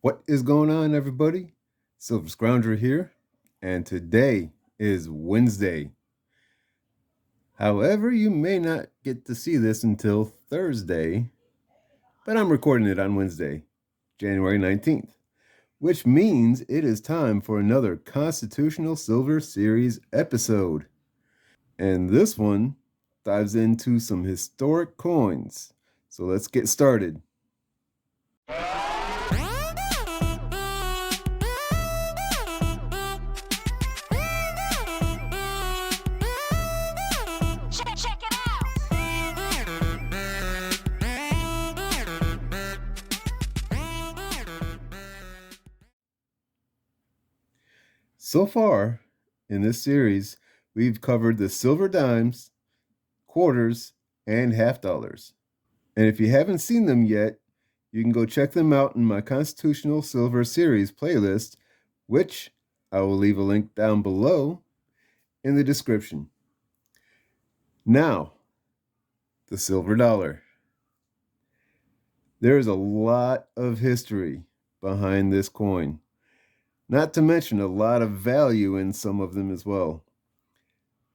What is going on, everybody? Silver Scrounger here, and today is Wednesday. However, you may not get to see this until Thursday, but I'm recording it on Wednesday, January 19th, which means it is time for another Constitutional Silver Series episode. And this one dives into some historic coins. So let's get started. So far in this series, we've covered the silver dimes, quarters, and half dollars. And if you haven't seen them yet, you can go check them out in my Constitutional Silver Series playlist, which I will leave a link down below in the description. Now, the silver dollar. There is a lot of history behind this coin, not to mention a lot of value in some of them as well.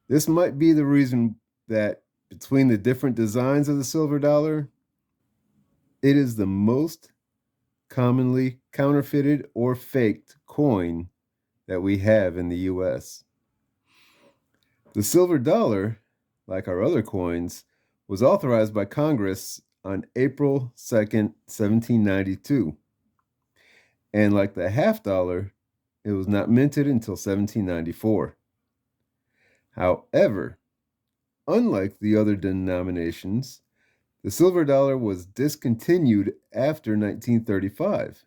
This might be the reason that between the different designs of the silver dollar, it is the most commonly counterfeited or faked coin that we have in the US. The silver dollar, like our other coins, was authorized by Congress on April 2nd, 1792. And like the half dollar, it was not minted until 1794. However, unlike the other denominations, the silver dollar was discontinued after 1935.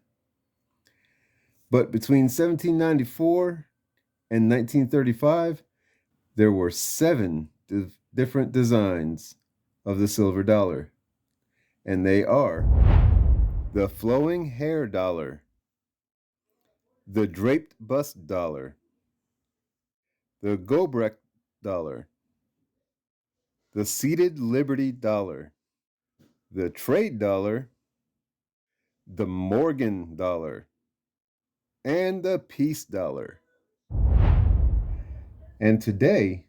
But between 1794 and 1935, there were 7 different designs of the silver dollar. And they are the flowing hair dollar, the Drape Bus Dollar, the Gobrecht Dollar, the Seated Liberty Dollar, the Trade Dollar, the Morgan Dollar, and the Peace Dollar. And today,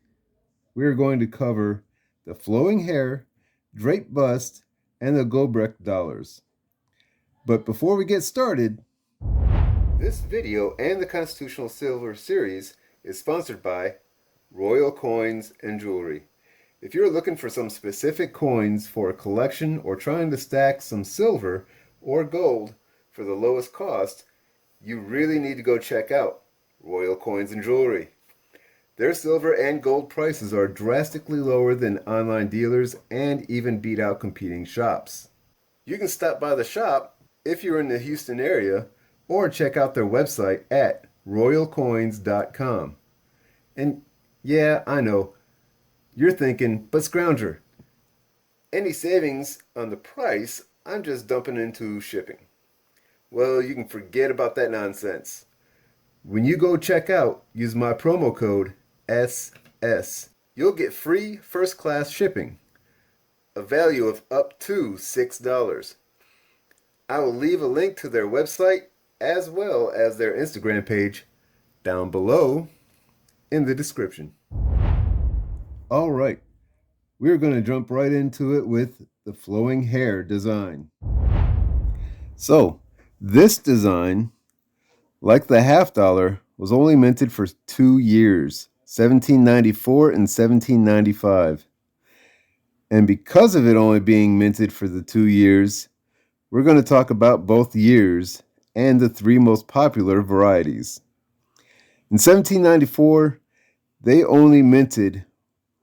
we are going to cover the flowing hair, drape bust, and the Goldbreck Dollars. But before we get started, this video and the Constitutional Silver Series is sponsored by Royal Coins and Jewelry. If you're looking for some specific coins for a collection or trying to stack some silver or gold for the lowest cost, you really need to go check out Royal Coins and Jewelry. Their silver and gold prices are drastically lower than online dealers and even beat out competing shops. You can stop by the shop if you're in the Houston area or check out their website at royalcoins.com. And yeah, I know, you're thinking, but Scrounger, any savings on the price, I'm just dumping into shipping. Well, you can forget about that nonsense. When you go check out, use my promo code SS. You'll get free first class shipping, a value of up to $6. I will leave a link to their website as well as their Instagram page down below in the description. All right, we're going to jump right into it with the flowing hair design. So, this design, like the half dollar, was only minted for 2 years, 1794 and 1795. And because of it only being minted for the 2 years, we're going to talk about both years and the 3 most popular varieties. In 1794, they only minted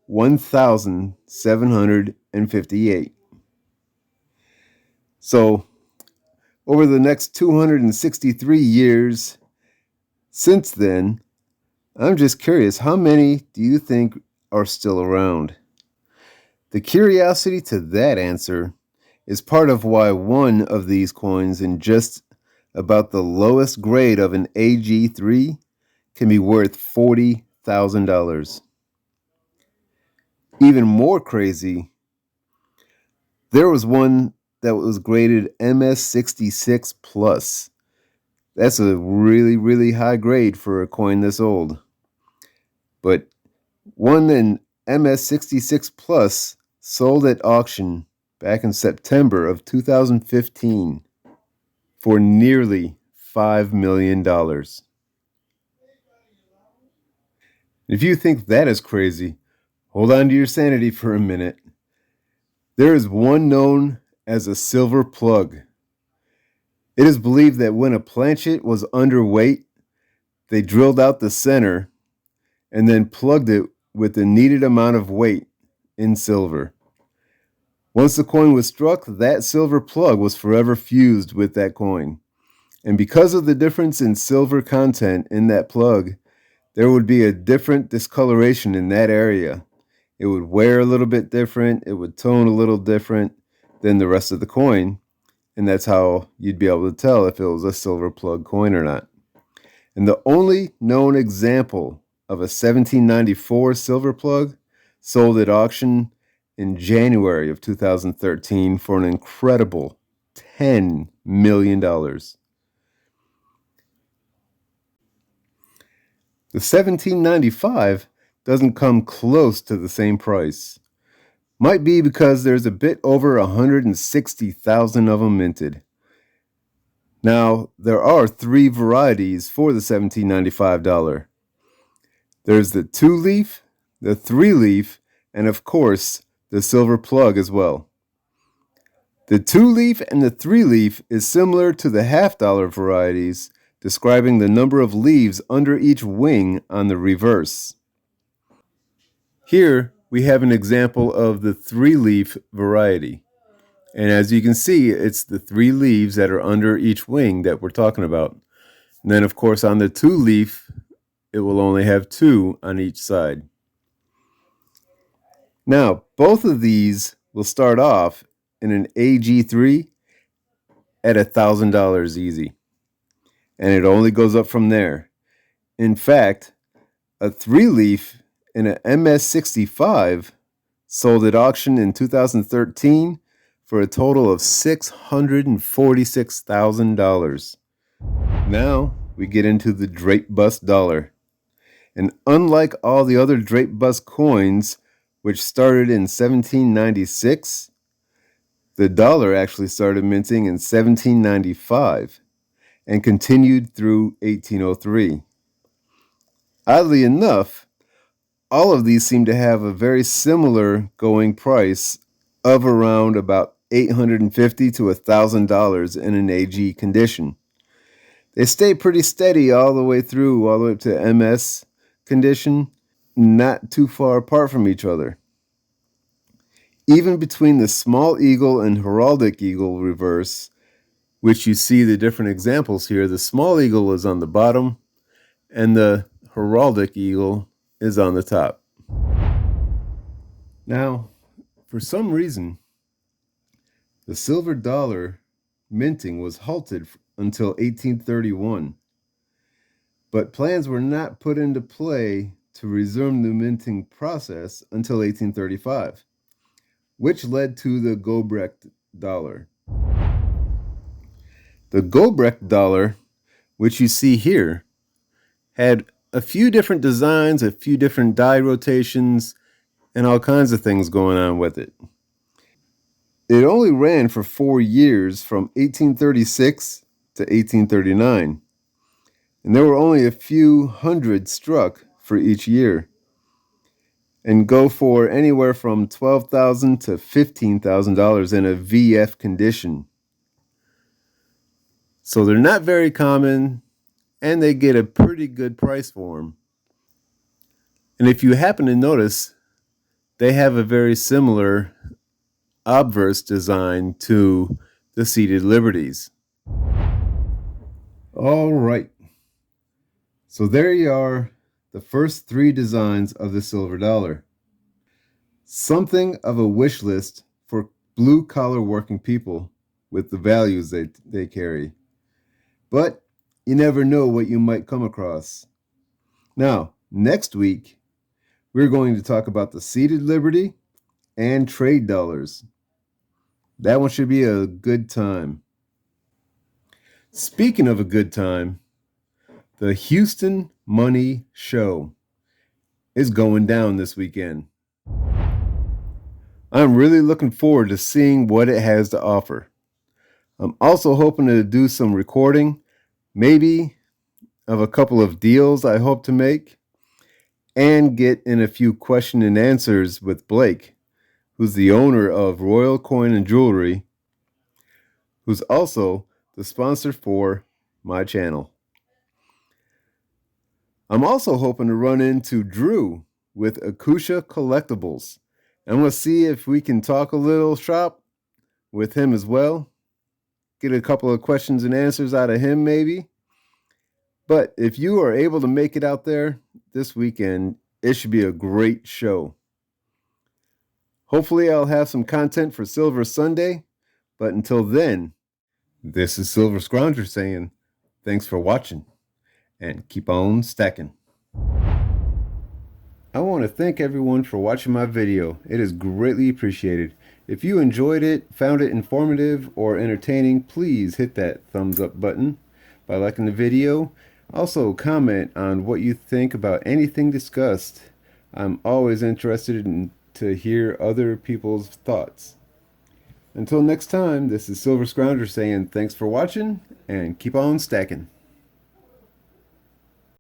1,758. So, over the next 263 years since then, I'm just curious, how many do you think are still around? The curiosity to that answer is part of why one of these coins in just about the lowest grade of an AG3 can be worth $40,000. Even more crazy, there was one that was graded MS66 plus, That's a really, really high grade for a coin this old. But one in MS66 Plus sold at auction back in September of 2015 for nearly $5 million. If you think that is crazy, hold on to your sanity for a minute. There is one known as a silver plug. It is believed that when a planchet was underweight, they drilled out the center and then plugged it with the needed amount of weight in silver. Once the coin was struck, that silver plug was forever fused with that coin. And because of the difference in silver content in that plug, there would be a different discoloration in that area. It would wear a little bit different, it would tone a little different than the rest of the coin, and that's how you'd be able to tell if it was a silver plug coin or not. And the only known example of a 1794 silver plug sold at auction in January of 2013 for an incredible $10 million. The 1795 doesn't come close to the same price. Might be because there's a bit over 160,000 of them minted. Now, there are three varieties for the $1795. There's the 2-leaf, the 3-leaf, and of course, the silver plug as well. The 2-leaf and the 3-leaf is similar to the half-dollar varieties, describing the number of leaves under each wing on the reverse. Here, we have an example of the 3-leaf variety. And as you can see, it's the 3 leaves that are under each wing that we're talking about. And then, of course, on the 2-leaf, it will only have 2 on each side. Now, both of these will start off in an AG3 at $1,000 easy. And it only goes up from there. In fact, a 3-leaf in an MS65 sold at auction in 2013 for a total of $646,000. Now we get into the Drape Bus Dollar. And unlike all the other Drape Bus coins, which started in 1796, the dollar actually started minting in 1795 and continued through 1803. Oddly enough, all of these seem to have a very similar going price of around about $850 to $1,000 in an AG condition. They stay pretty steady all the way through, all the way up to MS condition, not too far apart from each other. Even between the small eagle and heraldic eagle reverse, which you see the different examples here, the small eagle is on the bottom and the heraldic eagle is on the top. Now, for some reason, the silver dollar minting was halted until 1831, but plans were not put into play to resume the minting process until 1835, which led to the Gobrecht Dollar. The Goldbreck Dollar, which you see here, had a few different designs, a few different die rotations, and all kinds of things going on with it. It only ran for 4 years from 1836 to 1839, and there were only a few hundred struck for each year, and go for anywhere from $12,000 to $15,000 in a VF condition. So they're not very common, and they get a pretty good price for them. And if you happen to notice, they have a very similar obverse design to the seated liberties. All right. So there you are, the first 3 designs of the silver dollar. Something of a wish list for blue-collar working people with the values they carry. But you never know what you might come across. Now, next week, we're going to talk about the seated liberty and trade dollars. That one should be a good time. Speaking of a good time, the Houston Money Show is going down this weekend. I'm really looking forward to seeing what it has to offer. I'm also hoping to do some recording, maybe of a couple of deals I hope to make, and get in a few question and answers with Blake, who's the owner of Royal Coin and Jewelry, who's also the sponsor for my channel. I'm also hoping to run into Drew with Acousha Collectibles, and we'll see if we can talk a little shop with him as well. Get a couple of questions and answers out of him maybe. But if you are able to make it out there this weekend, it should be a great show. Hopefully I'll have some content for Silver Sunday, but until then, this is Silver Scrounger saying thanks for watching and keep on stacking. I want to thank everyone for watching my video. It is greatly appreciated. If you enjoyed it, found it informative or entertaining, please hit that thumbs up button by liking the video. Also comment on what you think about anything discussed. I'm always interested to hear other people's thoughts. Until next time, this is Silver Scrounger saying thanks for watching and keep on stacking.